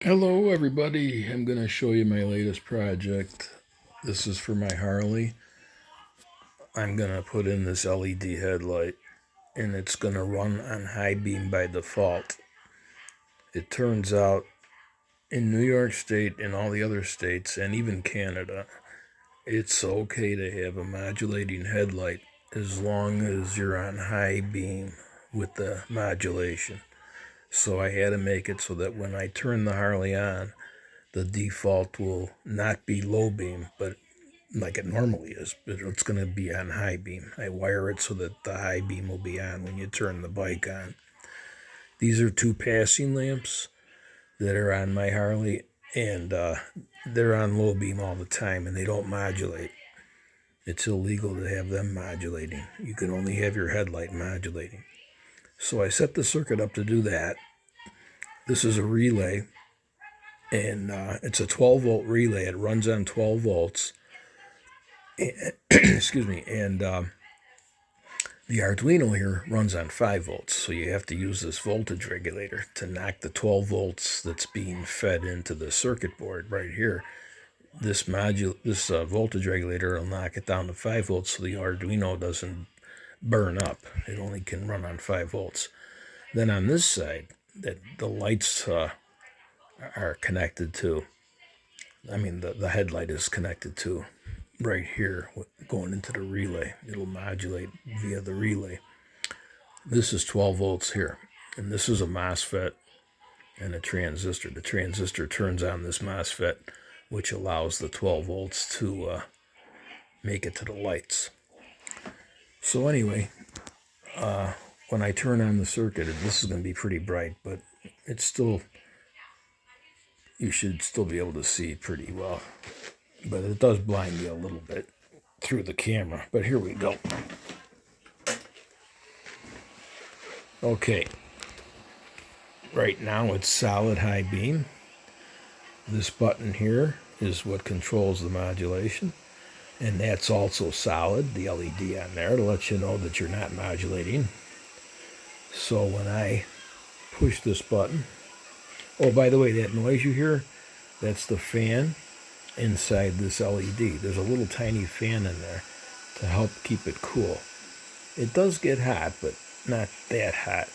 Hello everybody, I'm going to show you my latest project. This is for my Harley. I'm going to put in this LED headlight and it's going to run on high beam by default. It turns out in New York State and all the other states and even Canada, it's okay to have a modulating headlight as long as you're on high beam with the modulation. So I had to make it so that when I turn the Harley on, the default will not be low beam, but like it normally is, but it's going to be on high beam. I wire it so that the high beam will be on when you turn the bike on. These are two passing lamps that are on my Harley, and they're on low beam all the time, and they don't modulate. It's illegal to have them modulating. You can only have your headlight modulating. So I set the circuit up to do that. This is a relay, and it's a 12-volt relay. It runs on 12 volts. Excuse me, and the Arduino here runs on 5 volts, so you have to use this voltage regulator to knock the 12 volts that's being fed into the circuit board right here. This voltage regulator will knock it down to 5 volts so the Arduino doesn't burn up. It only can run on 5 volts. Then on this side, that the lights are connected to, the headlight is connected to right here going into the relay. It'll modulate via the relay. This is 12 volts here, and this is a MOSFET and a transistor. The transistor turns on this MOSFET, which allows the 12 volts to make it to the lights. So anyway, when I turn on the circuit, this is going to be pretty bright, but it's still, you should still be able to see pretty well. But it does blind you a little bit through the camera. But here we go. Okay. Right now it's solid high beam. This button here is what controls the modulation. And that's also solid, the LED on there, to let you know that you're not modulating. So when I push this button, oh, by the way, that noise you hear, that's the fan inside this LED. There's a little tiny fan in there to help keep it cool. It does get hot, but not that hot,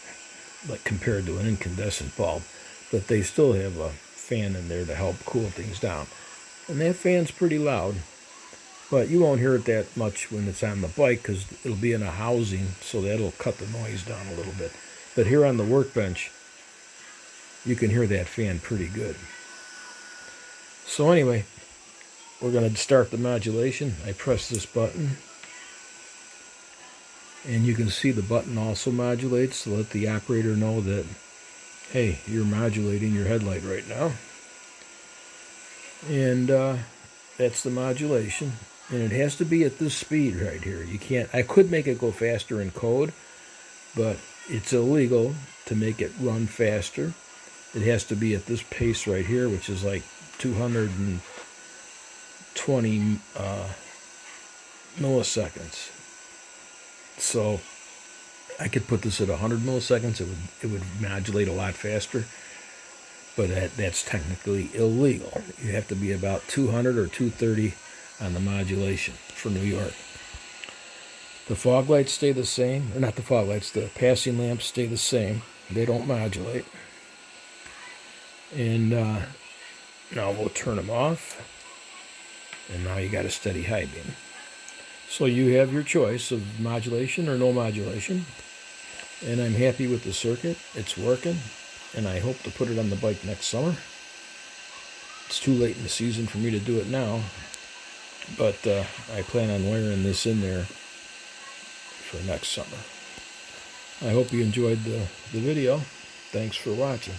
like compared to an incandescent bulb. But they still have a fan in there to help cool things down. And that fan's pretty loud, but you won't hear it that much when it's on the bike because it'll be in a housing, so that'll cut the noise down a little bit. But here on the workbench, you can hear that fan pretty good. So anyway, we're going to start the modulation. I press this button, and you can see the button also modulates to let the operator know that, hey, you're modulating your headlight right now. And that's the modulation. And it has to be at this speed right here. You can't, I could make it go faster in code, but it's illegal to make it run faster. It has to be at this pace right here, which is like 220 milliseconds. So I could put this at 100 milliseconds. It would modulate a lot faster, but that's technically illegal. You have to be about 200 or 230 on the modulation for New York. The fog lights stay the same, or not the fog lights, the passing lamps stay the same. They don't modulate. And now we'll turn them off. And now you got a steady high beam. So you have your choice of modulation or no modulation. And I'm happy with the circuit. It's working. And I hope to put it on the bike next summer. It's too late in the season for me to do it now. But I plan on wiring this in there for next summer. I hope you enjoyed the video. Thanks for watching.